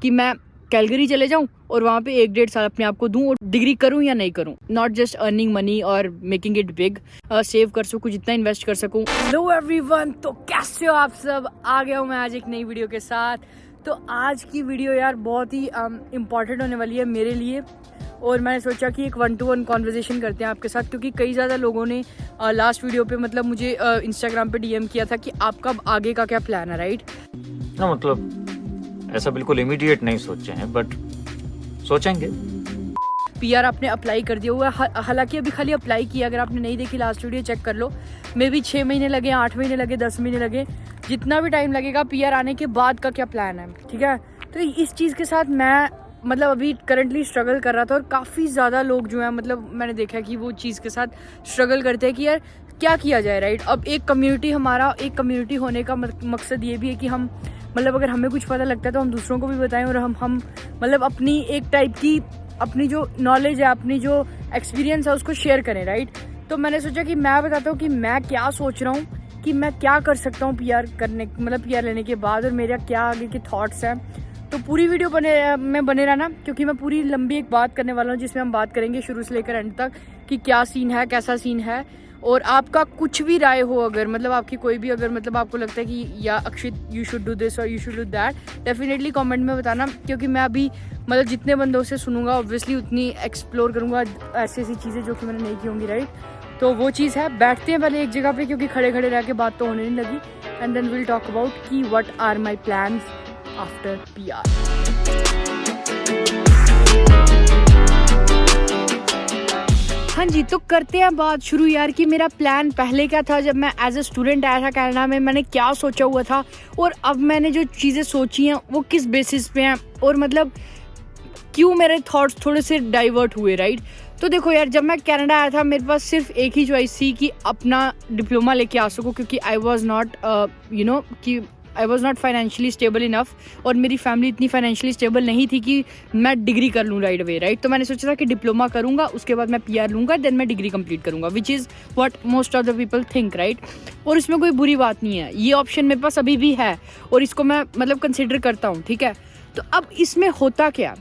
कि मैं कैलगरी चले जाऊं और वहाँ पे 1-1.5 साल अपने आप को दूं और डिग्री करूं या नहीं करूं, नॉट जस्ट अर्निंग मनी और मेकिंग इट बिग, सेव कर सकूं जितना इन्वेस्ट कर सकूं। हेलो एवरीवन, तो कैसे हो आप सब? आ गया हूं मैं आज एक नई वीडियो के साथ। तो आज की वीडियो यार बहुत ही इम्पॉर्टेंट होने वाली है मेरे लिए, और मैंने सोचा कि एक 1-to-1 कॉन्वर्जेशन करते हैं आपके साथ, क्योंकि कई ज़्यादा लोगों ने लास्ट वीडियो पे मतलब मुझे इंस्टाग्राम पे डीएम किया था कि आपका आगे का क्या प्लान है, राइट? ना मतलब ऐसा बिल्कुल इमीडिएट नहीं सोचे हैं, बट सोचेंगे। पीआर आपने अप्लाई कर दिया हुआ है, हालांकि अभी खाली अप्लाई किया, अगर आपने नहीं देखी लास्ट वीडियो चेक कर लो। मे भी 6 महीने लगे, 8 महीने लगे, 10 महीने लगे, जितना भी टाइम लगेगा, पीआर आने के बाद का क्या प्लान है, ठीक है? तो इस चीज़ के साथ मैं मतलब अभी करंटली स्ट्रगल कर रहा था, और काफ़ी ज़्यादा लोग जो है मतलब मैंने देखा कि वो चीज़ के साथ स्ट्रगल करते हैं कि यार क्या किया जाए, राइट? अब एक कम्युनिटी होने का मकसद ये भी है कि हम मतलब अगर हमें कुछ पता लगता है तो हम दूसरों को भी बताएं, और हम मतलब अपनी एक टाइप की अपनी जो नॉलेज है, अपनी जो एक्सपीरियंस है उसको शेयर करें, राइट? तो मैंने सोचा कि मैं बताता हूँ कि मैं क्या सोच रहा हूँ, कि मैं क्या कर सकता हूँ पीआर लेने के बाद, और मेरा क्या आगे के थॉट्स हैं। तो पूरी वीडियो बने रहना, क्योंकि मैं पूरी लंबी एक बात करने वाला हूँ जिसमें हम बात करेंगे शुरू से लेकर एंड तक कि क्या सीन है, कैसा सीन है। और आपका कुछ भी राय हो, अगर मतलब आपकी कोई भी अगर मतलब आपको लगता है कि या Akshit you should do this और you should do that, definitely comment में बताना, क्योंकि मैं अभी मतलब जितने बंदों से सुनूंगा ऑब्वियसली उतनी एक्सप्लोर करूंगा ऐसी ऐसी चीज़ें जो कि मैंने नहीं की होंगी, राइट? तो वो चीज़ है, बैठते हैं पहले एक जगह पे, क्योंकि खड़े खड़े रह के बात तो होने नहीं लगी, and then will talk about कि what are my plans after PR. हाँ जी, तो करते हैं बात शुरू यार कि मेरा प्लान पहले क्या था जब मैं एज ए स्टूडेंट आया था कनाडा में, मैंने क्या सोचा हुआ था, और अब मैंने जो चीज़ें सोची हैं वो किस बेसिस पे हैं, और मतलब क्यों मेरे थॉट्स थोड़े से डाइवर्ट हुए, राइट? तो देखो यार, जब मैं कनाडा आया था मेरे पास सिर्फ एक ही चॉइस थी कि अपना डिप्लोमा लेके आ सकूँ, क्योंकि I was not financially stable enough, और मेरी फैमिली इतनी फाइनेंशियली स्टेबल नहीं थी कि मैं डिग्री कर लूँ राइट अवे, राइट? तो मैंने सोचा था कि डिप्लोमा करूँगा, उसके बाद मैं पीआर लूँगा, देन मैं डिग्री कंप्लीट करूँगा, which is what most of the people think, right? और इसमें कोई बुरी बात नहीं है, ये ऑप्शन मेरे पास अभी भी है और इसको मैं मतलब कंसिडर करता हूँ, ठीक है? तो अब इसमें होता क्या,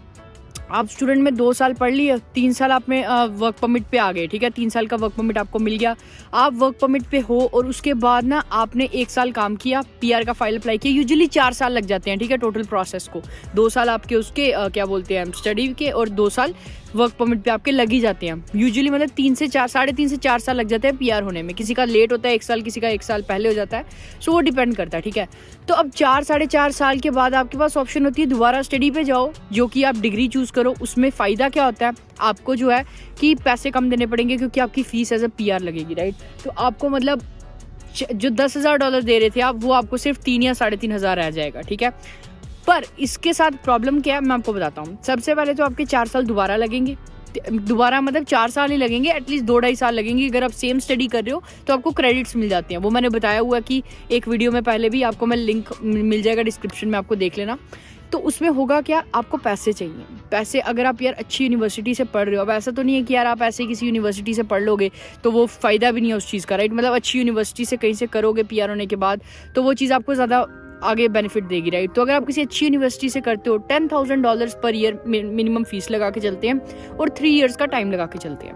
आप स्टूडेंट में 2 साल पढ़ लिए, 3 साल आप में वर्क परमिट पे आ गए, ठीक है? 3 साल का वर्क परमिट आपको मिल गया, आप वर्क परमिट पे हो, और उसके बाद ना आपने 1 साल काम किया, पीआर का फाइल अप्लाई किया। यूजुअली 4 साल लग जाते हैं, ठीक है, टोटल प्रोसेस को। 2 साल आपके उसके क्या बोलते हैं स्टडी के, और 2 साल वर्क परमिट पे आपके लग ही जाते हैं यूजुअली, मतलब 3 से 4 3.5 से 4 साल लग जाते हैं पीआर होने में। किसी का लेट होता है 1 साल, किसी का 1 साल पहले हो जाता है, सो वो डिपेंड करता है, ठीक है? तो अब 4-4.5 साल के बाद आपके पास ऑप्शन होती है दोबारा स्टडी पे जाओ, जो कि आप डिग्री चूज करो। उसमें फ़ायदा क्या होता है, आपको जो है कि पैसे कम देने पड़ेंगे, क्योंकि आपकी फीस एज अ पीआर लगेगी, राइट? तो आपको मतलब जो $10,000 दे रहे थे आप, वो आपको सिर्फ 3 या 3,500 रह जाएगा, ठीक है? पर इसके साथ प्रॉब्लम क्या है मैं आपको बताता हूँ। सबसे पहले तो आपके 4 साल दोबारा लगेंगे, दोबारा मतलब 4 साल ही लगेंगे, एटलीस्ट 2-2.5 साल लगेंगे। अगर आप सेम स्टडी कर रहे हो तो आपको क्रेडिट्स मिल जाते हैं, वो मैंने बताया हुआ कि एक वीडियो में पहले भी, आपको मैं लिंक मिल जाएगा डिस्क्रिप्शन में, आपको देख लेना। तो उसमें होगा क्या, आपको पैसे चाहिए। पैसे अगर आप यार अच्छी यूनिवर्सिटी से पढ़ रहे हो, अब ऐसा तो नहीं है कि यार आप ऐसे किसी यूनिवर्सिटी से पढ़ लोगे तो वो फ़ायदा भी नहीं है उस चीज़ का, राइट? मतलब अच्छी यूनिवर्सिटी से कहीं से करोगे पीआर होने के बाद, तो वो चीज़ आपको ज़्यादा आगे बेनिफिट देगी, राइट? तो अगर आप किसी अच्छी यूनिवर्सिटी से करते हो, $10,000 पर ईयर मिनिमम फीस लगा के चलते हैं, और 3 इयर्स का टाइम लगा के चलते हैं,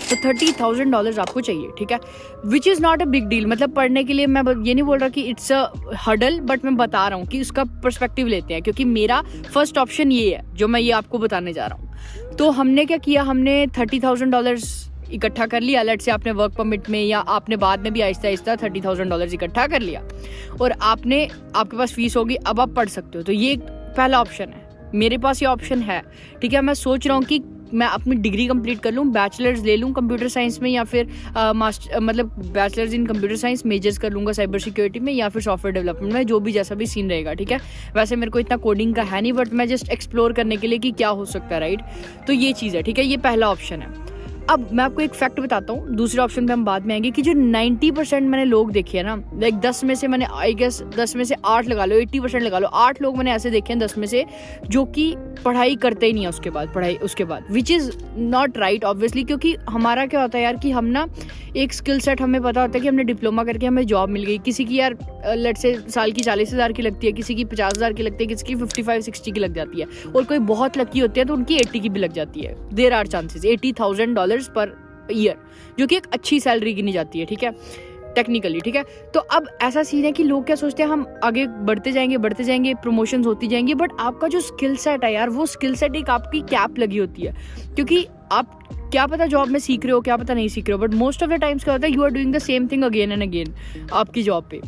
तो $30,000 आपको चाहिए, ठीक है? Which is not a big deal. मतलब पढ़ने के लिए मैं ये नहीं बोल रहा कि इट्स अ हडल, बट मैं बता रहा हूँ कि उसका पर्सपेक्टिव लेते हैं, क्योंकि मेरा फर्स्ट ऑप्शन ये है जो मैं ये आपको बताने जा रहा हूँ। तो हमने क्या किया, हमने $30,000 इकट्ठा कर लिया। लेट से आपने वर्क परमिट में या आपने बाद में भी आहिस्ता आहिस्ता $30,000 इकट्ठा कर लिया, और आपके पास फीस होगी, अब आप पढ़ सकते हो। तो ये पहला ऑप्शन है, मेरे पास ये ऑप्शन है, ठीक है? मैं सोच रहा हूँ कि मैं अपनी डिग्री कंप्लीट कर लूँ, बैचलर्स ले लूँ कंप्यूटर साइंस में, या फिर मतलब bachelors in computer science, measures कर लूँगा साइबर सिक्योरिटी में या फिर सॉफ्टवेयर डेवलपमेंट में, जो भी जैसा भी सीन रहेगा, ठीक है? वैसे मेरे को इतना कोडिंग का है नहीं, बट मैं जस्ट एक्सप्लोर करने के लिए कि क्या हो सकता है, राइट? तो ये चीज़ है, ठीक है? ये पहला ऑप्शन है। अब मैं आपको एक फैक्ट बताता हूँ, दूसरे ऑप्शन पे हम बाद में आएंगे, कि जो 90% मैंने लोग देखे हैं ना, लाइक 10 में से मैंने आई गेस 10 में से 8 लगा लो, 80% लगा लो, 8 लोग मैंने ऐसे देखे हैं 10 में से जो कि पढ़ाई करते ही नहीं है उसके बाद which is not right obviously. क्योंकि हमारा क्या होता है यार कि हम ना एक स्किल सेट हमें पता होता है कि हमने डिप्लोमा करके हमें जॉब मिल गई, किसी की यार लेट से साल की 40,000 की लगती है, किसी की 50,000 की लगती है, किसी की 55-60 की लग जाती है, और कोई बहुत लकी होती है तो उनकी 80 की भी लग जाती है। There are chances $80,000 per year, जो कि एक अच्छी सैलरी गिनी जाती है, ठीक है, टेक्निकली, ठीक है। तो अब ऐसा सीन है कि लोग क्या सोचते हैं, हम आगे बढ़ते जाएंगे, प्रमोशंस होती जाएंगी, बट आपका जो स्किल सेट है यार, वो स्किल सेट एक आपकी कैप लगी होती है। क्योंकि आप क्या पता जॉब में सीख रहे हो, क्या पता नहीं सीख रहे हो, but most of the times क्या होता है, you are doing the same thing again and again आपकी जॉब पे।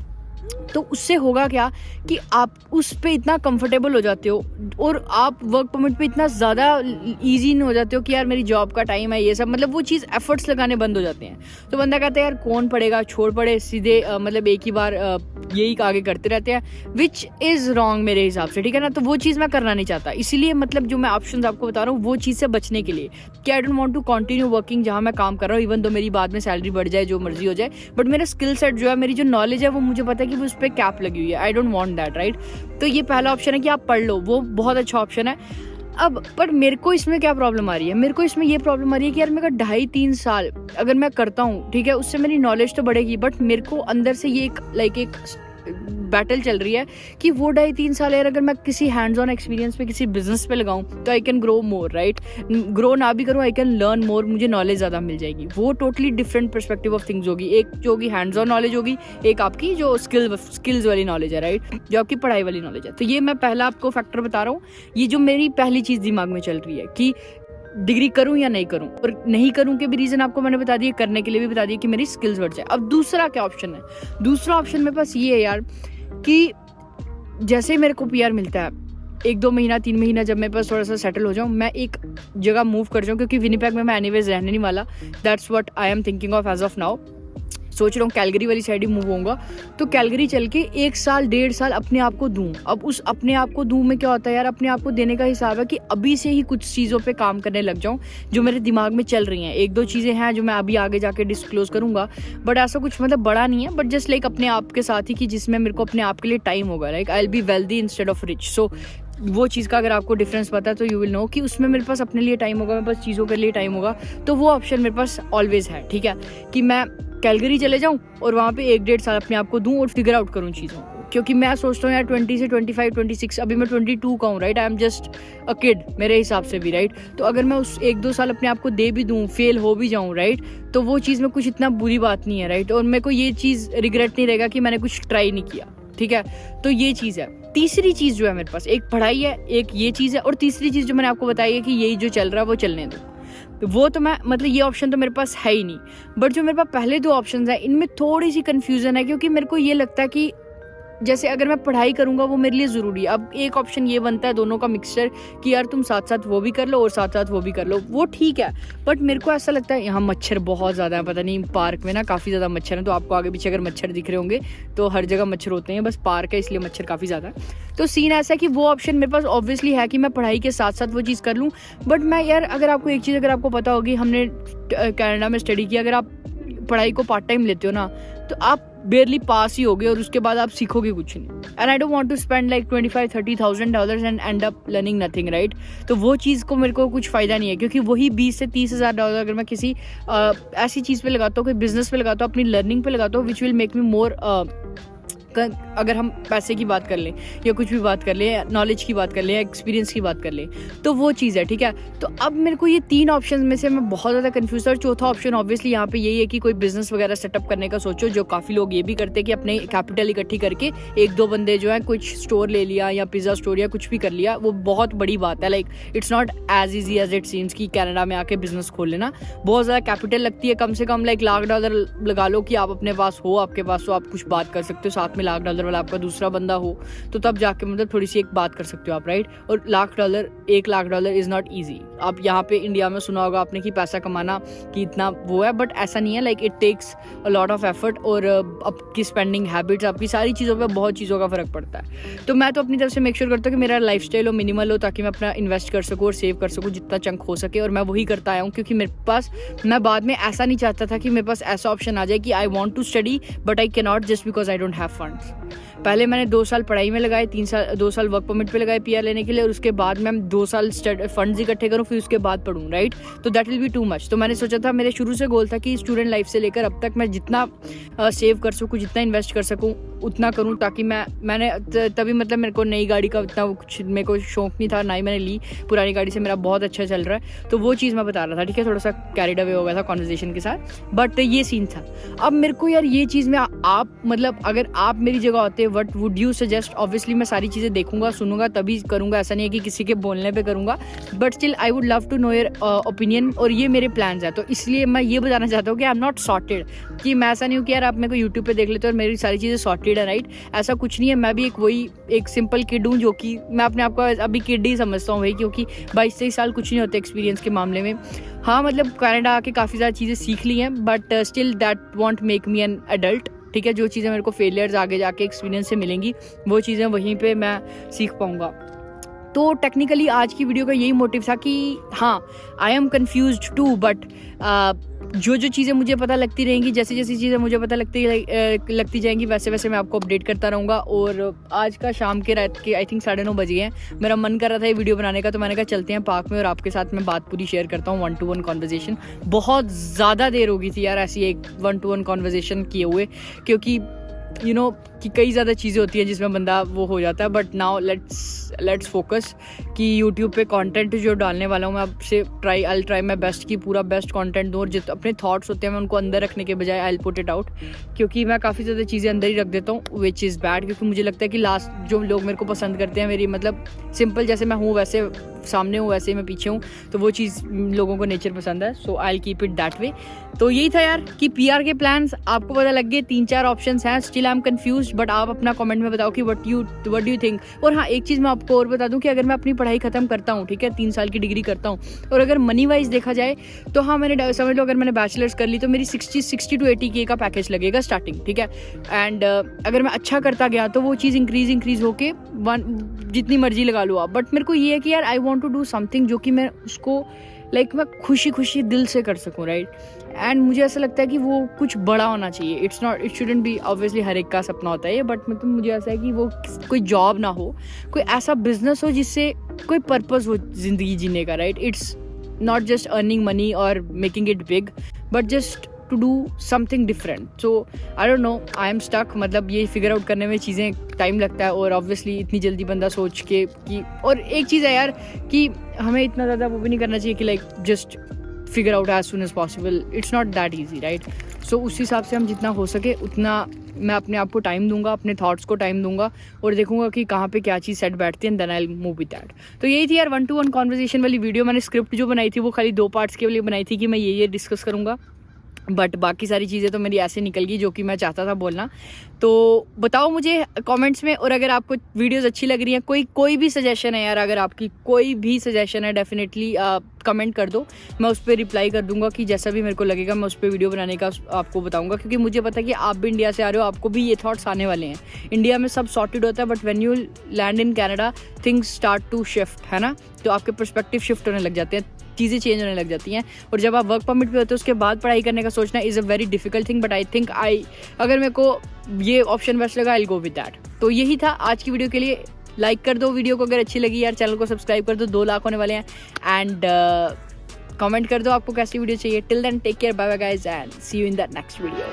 तो उससे होगा क्या कि आप उस पे इतना कंफर्टेबल हो जाते हो, और आप वर्क परमिट पे इतना ज़्यादा ईजी नहीं हो जाते हो कि यार मेरी जॉब का टाइम है, ये सब, मतलब वो चीज़ एफर्ट्स लगाने बंद हो जाते हैं। तो बंदा कहता है यार कौन पढ़ेगा, छोड़ पड़े, सीधे मतलब एक ही बार यही आगे करते रहते हैं, विच इज़ रॉन्ग मेरे हिसाब से, ठीक है ना। तो वो चीज़ मैं करना नहीं चाहता, इसीलिए मतलब जो मैं ऑप्शन आपको बता रहा हूँ वो चीज़ से बचने के लिए कि I don't want to continue working जहाँ मैं काम कर रहा हूँ, इवन तो मेरी बाद में सैलरी बढ़ जाए, जो मर्जी हो जाए, बट मेरा स्किल सेट जो है, मेरी जो नॉलेज है, वो मुझे पता है कि वो उस पर कैप लगी हुई है। आई डोंट वांट दैट, राइट। तो ये पहला ऑप्शन है कि आप पढ़ लो, वो बहुत अच्छा ऑप्शन है। अब पर मेरे को इसमें क्या प्रॉब्लम आ रही है, मेरे को इसमें ये प्रॉब्लम आ रही है कि यार मेरा 2.5-3 साल अगर मैं करता हूँ, ठीक है, उससे मेरी नॉलेज तो बढ़ेगी, बट मेरे को अंदर से ये एक बैटल चल रही है कि वो 2.5-3 साल यार अगर मैं किसी हैंड्स ऑन एक्सपीरियंस पे, किसी बिजनेस पे लगाऊं, तो I can grow more, right. Grow ना भी करूं, आई कैन लर्न मोर, मुझे नॉलेज ज़्यादा मिल जाएगी। वो totally different perspective of things होगी, एक जो होगी हैंड्स ऑन नॉलेज होगी, एक आपकी जो स्किल्स वाली नॉलेज है, राइट, जो आपकी पढ़ाई वाली नॉलेज है। तो ये मैं पहला आपको फैक्टर बता रहा हूँ, ये जो मेरी पहली चीज़ दिमाग में चल रही है कि डिग्री करूं या नहीं करूं, और नहीं करूं के भी रीजन आपको मैंने बता दिए, करने के लिए भी बता दिए कि मेरी स्किल्स बढ़ जाए। अब दूसरा क्या ऑप्शन है, दूसरा ऑप्शन मेरे पास ये है यार कि जैसे मेरे को पीआर मिलता है, 1-2 महीना 3 महीना जब मेरे पास थोड़ा सा सेटल हो जाऊं, मैं एक जगह मूव कर जाऊं, क्योंकि विनिपेग में मैं एनीवेज रहने नहीं वाला, that's what I am thinking of as of now. सोच रहा हूँ कैलगरी वाली साइड ही मूव होऊंगा, तो कैलगरी चल के 1 साल 1.5 साल अपने आप को दूं। अब उस अपने आप को दूं में क्या होता है यार, अपने आप को देने का हिसाब है कि अभी से ही कुछ चीज़ों पे काम करने लग जाऊं जो मेरे दिमाग में चल रही हैं। 1-2 चीज़ें हैं जो मैं अभी आगे जाके डिस्क्लोज करूंगा, बट ऐसा कुछ मतलब बड़ा नहीं है, बट जस्ट लाइक अपने आप के साथ ही, कि जिसमें मेरे को अपने आप के लिए टाइम होगा, like I will be wealthy instead of rich. So वो चीज़ का अगर आपको डिफरेंस पता है तो यू विल नो कि उसमें मेरे पास अपने लिए टाइम होगा, मेरे पास चीज़ों के लिए टाइम होगा। तो वो ऑप्शन मेरे पास ऑलवेज है, ठीक है, कि मैं कैलगरी चले जाऊं और वहाँ पे 1-1.5 साल अपने आप को दूं और फिगर आउट करूं चीज़ों को। क्योंकि मैं सोचता हूँ यार 20 से 25, 26, अभी मैं 22 का हूँ, right, I am just a kid मेरे हिसाब से भी, राइट। तो अगर मैं उस 1-2 साल अपने आप को दे भी दूँ, फेल हो भी जाऊँ, राइट, तो वो चीज़ में कुछ इतना बुरी बात नहीं है, राइट, और मेरे को ये चीज़ रिग्रेट नहीं रहेगा कि मैंने कुछ ट्राई नहीं किया, ठीक है। तो ये चीज़ है। तीसरी चीज़ जो है मेरे पास, एक पढ़ाई है, एक ये चीज़ है, और तीसरी चीज़ जो मैंने आपको बताई है कि यही जो चल रहा है वो चलने दो, तो वो तो मैं मतलब ये ऑप्शन तो मेरे पास है ही नहीं। बट जो मेरे पास पहले 2 ऑप्शंस हैं, इनमें थोड़ी सी कन्फ्यूज़न है, क्योंकि मेरे को ये लगता है कि जैसे अगर मैं पढ़ाई करूंगा वो मेरे लिए ज़रूरी है। अब एक ऑप्शन ये बनता है दोनों का मिक्सचर कि यार तुम साथ साथ वो भी कर लो और साथ साथ वो भी कर लो, वो ठीक है। बट मेरे को ऐसा लगता है यहाँ मच्छर बहुत ज़्यादा है, पता नहीं पार्क में ना काफ़ी ज़्यादा मच्छर हैं, तो आपको आगे पीछे अगर मच्छर दिख रहे होंगे तो हर जगह मच्छर होते हैं, बस पार्क है इसलिए मच्छर काफ़ी ज़्यादा है। तो सीन ऐसा है कि वो ऑप्शन मेरे पास ऑब्वियसली है कि मैं पढ़ाई के साथ साथ वो चीज़ कर लूँ। बट मैं यार अगर आपको एक चीज़ अगर आपको पता होगी, हमने कनाडा में स्टडी किया, अगर आप पढ़ाई को पार्ट टाइम लेते हो ना तो आप बेरली पास ही होगे और उसके बाद आप सीखोगे कुछ नहीं। And I don't want to spend like $25,000-30,000 and end up learning nothing, right. तो वो चीज़ को मेरे को कुछ फ़ायदा नहीं है, क्योंकि वही $20,000 से $30,000 अगर मैं किसी ऐसी चीज़ पे लगाता हूँ, कोई बिजनेस पे लगाता हूँ, अपनी लर्निंग पे लगाता हूँ, विच विल मेक मी मोर, अगर हम पैसे की बात कर लें या कुछ भी बात कर लें, नॉलेज की बात कर लें या एक्सपीरियंस की बात कर लें, तो वो चीज़ है, ठीक है। तो अब मेरे को ये 3 ऑप्शन में से मैं बहुत ज़्यादा कंफ्यूज। और चौथा ऑप्शन ऑब्वियसली यहाँ पे यही है कि कोई बिजनेस वगैरह सेटअप करने का सोचो, जो काफ़ी लोग ये भी करते हैं कि अपने कैपिटल इकट्ठी करके 1-2 बंदे जो है कुछ स्टोर ले लिया या पिज़्ज़ा स्टोर या कुछ भी कर लिया। वो बहुत बड़ी बात है, like it's not as easy as it seems कि कनाडा में आके बिजनेस खोल लेना। बहुत ज़्यादा कैपिटल लगती है, कम से कम लाइक $1,00,000 लगा लो कि आप अपने पास हो, आपके पास तो आप कुछ बात कर सकते हो, साथ में $1,00,000 वाला आपका दूसरा बंदा हो, तो तब जाके मतलब थोड़ी सी एक बात कर सकते हो आप, राइट। और $1,00,000 इज़ नॉट ईजी। आप यहाँ पे इंडिया में सुना होगा आपने कि पैसा कमाना कि इतना वो है, बट ऐसा नहीं है। Like it takes a lot of effort, और आपकी स्पेंडिंग हैबिट्स, आपकी सारी चीज़ों पे बहुत चीज़ों का फ़र्क पड़ता है। तो मैं तो अपनी तरफ से मेक श्योर करता हूँ कि मेरा लाइफस्टाइल हो, मिनिमल हो, ताकि मैं अपना इन्वेस्ट कर सकूँ और सेव कर सकूँ जितना चंक हो सके। और मैं वही करता आया हूँ, क्योंकि मेरे पास, मैं बाद में ऐसा नहीं चाहता था कि मेरे पास ऐसा ऑप्शन आ जाए कि I want to study but I can not just because I don't have funds. पहले मैंने 2 साल पढ़ाई में लगाए, 2 साल वर्क परमिट पे लगाए PR लेने के लिए, और उसके बाद मैं 2 साल फंड्स इकट्ठे करूँ, फिर उसके बाद पढ़ूँ, राइट। तो that will be too much. तो मैंने सोचा था, मेरे शुरू से गोल था कि स्टूडेंट लाइफ से लेकर अब तक मैं जितना सेव कर सकूँ, जितना इन्वेस्ट कर सकूँ उतना करूँ, ताकि मैंने तभी मतलब मेरे को नई गाड़ी का उतना कुछ मेरे को शौक नहीं था, ना ही मैंने ली। पुरानी गाड़ी से मेरा बहुत अच्छा चल रहा है, तो वो चीज़ मैं बता रहा था, ठीक है। थोड़ा सा कैरिड अवे हो गया था कॉन्वर्जेशन के साथ, बट ये सीन था। अब मेरे को यार ये चीज़ में आप मतलब अगर आप मेरी जगह होते, what would you suggest? Obviously मैं सारी चीज़ें देखूंगा, सुनूंगा, तभी करूंगा। ऐसा नहीं है कि किसी के बोलने पे करूंगा, but still I would love to know your opinion. और ये मेरे प्लान्स है, तो इसलिए मैं ये बताना चाहता हूँ कि आई एम नॉट सॉर्टेड, कि मैं ऐसा नहीं हूँ कि यार आप मेरे को यूट्यूब पे देख लेते हो और मेरी सारी चीज़ें सॉर्टेड है, राइट। ऐसा कुछ नहीं है। मैं भी एक सिंपल किड हूँ, जो कि मैं अपने आप को अभी किड ही समझता हूँ भाई, क्योंकि 22-23 साल कुछ नहीं होते एक्सपीरियंस के मामले में। हाँ मतलब कनाडा आके काफ़ी ज़्यादा चीज़ें सीख ली हैं, but still that want make me an adult, ठीक है। जो चीज़ें मेरे को फेलियर्स आगे जाके एक्सपीरियंस से मिलेंगी, वो चीज़ें वहीं पे मैं सीख पाऊँगा। तो टेक्निकली आज की वीडियो का यही मोटिव था कि हाँ, I am confused too, but जो चीज़ें मुझे पता लगती रहेंगी, जैसी चीज़ें मुझे पता लगती जाएंगी, वैसे वैसे मैं आपको अपडेट करता रहूँगा। और आज का शाम के रात के आई थिंक 9:30 बजे हैं। मेरा मन कर रहा था ये वीडियो बनाने का, तो मैंने कहा चलते हैं पार्क में और आपके साथ मैं बात पूरी शेयर करता हूँ, 1-to-1 कॉन्वर्जेशन। बहुत ज़्यादा देर हो गई थी यार ऐसी एक 1-to-1 कॉन्वर्जेशन किए हुए, क्योंकि यू नो कि कई ज़्यादा चीज़ें होती हैं जिसमें बंदा वो हो जाता है। बट नाउ लेट्स फोकस कि यूट्यूब पे कंटेंट जो डालने वाला हूँ, मैं आपसे आई ट्राई माई बेस्ट कि पूरा बेस्ट कंटेंट दूँ, और जितने अपने थॉट्स होते हैं मैं उनको अंदर रखने के बजाय आई पुट इट आउट, क्योंकि मैं काफ़ी ज़्यादा चीज़ें अंदर ही रख देता हूँ, विच इज़ बैड। क्योंकि मुझे लगता है कि लास्ट जो लोग मेरे को पसंद करते हैं, मेरी मतलब सिंपल जैसे मैं हूँ वैसे सामने हूँ वैसे ही मैं पीछे हूँ, तो वो चीज़ लोगों को नेचर पसंद है। So I will keep it that way. तो यही था यार कि PR के प्लान्स आपको पता लग गए, 3-4 ऑप्शंस हैं। Still I am confused, but आप अपना कमेंट में बताओ कि व्हाट डू यू थिंक। और हाँ, एक चीज़ मैं आपको और बता दूं कि अगर मैं अपनी पढ़ाई खत्म करता हूँ, ठीक है, 3 साल की डिग्री करता हूँ, और अगर मनी वाइज देखा जाए तो हाँ, मैंने समझ लो अगर मैंने बैचलर्स कर ली तो मेरी 60 to 80K का पैकेज लगेगा स्टार्टिंग, ठीक है। एंड अगर मैं अच्छा करता गया तो वो चीज़ इंक्रीज होके जितनी मर्जी लगा लो आप। बट मेरे को ये है कि यार I want to do something जो कि मैं उसको मैं खुशी दिल से कर सकूँ, राइट। एंड मुझे ऐसा लगता है कि वो कुछ बड़ा होना चाहिए। इट शुडंट बी, ऑब्वियसली हर एक का सपना होता है ये, बट मतलब मुझे ऐसा है कि वो कोई जॉब ना हो, कोई ऐसा बिजनेस हो जिससे कोई पर्पस हो जिंदगी जीने का, right. It's not just earning money और making it big, but just to do something different. So I don't know, I am stuck. मतलब ये फिगर आउट करने में चीज़ें टाइम लगता है, और ऑब्वियसली इतनी जल्दी बंदा सोच के कि, और एक चीज़ है यार कि हमें इतना ज़्यादा वो भी नहीं करना चाहिए कि just figure out as soon as possible. It's not that easy, right. So उस हिसाब से हम जितना हो सके उतना मैं अपने आप को टाइम दूंगा, अपने थॉट्स को टाइम दूंगा, और देखूंगा कि कहाँ पे क्या चीज़ सेट बैठती है, and then I will move with that. तो यही थी यार 1-to-1 कॉन्वर्जेशन वाली वीडियो। मैंने स्क्रिप्ट जो बनाई थी वो खाली 2 पार्ट्स के लिए बनाई थी कि मैं ये डिस्कस करूँगा, बट बाकी सारी चीज़ें तो मेरी ऐसे निकल गई जो कि मैं चाहता था बोलना। तो बताओ मुझे कमेंट्स में, और अगर आपको वीडियोस अच्छी लग रही हैं, कोई भी सजेशन है यार, अगर आपकी कोई भी सजेशन है, डेफिनेटली कमेंट कर दो, मैं उस पर रिप्लाई कर दूंगा कि जैसा भी मेरे को लगेगा मैं उस पर वीडियो बनाने का आपको बताऊंगा। क्योंकि मुझे पता है कि आप भी इंडिया से आ रहे हो, आपको भी ये थॉट्स आने वाले हैं। इंडिया में सब सॉर्टेड होता है, but when you land in Canada things start to shift, है ना। तो आपके पर्सपेक्टिव शिफ्ट होने लग जाते हैं, चीज़ें चेंज होने लग जाती हैं। और जब आप वर्क परमिट पे होते हो उसके बाद पढ़ाई करने का सोचना is a very difficult thing, but I think अगर मेरे को ये ऑप्शन बेस्ट लगा, I will go with that. तो यही था आज की वीडियो के लिए। लाइक कर दो वीडियो को अगर अच्छी लगी यार, चैनल को सब्सक्राइब कर दो, 2 लाख होने वाले हैं। एंड कमेंट कर दो आपको कैसी वीडियो चाहिए। Till then take care, bye bye guys, and see you in the next video.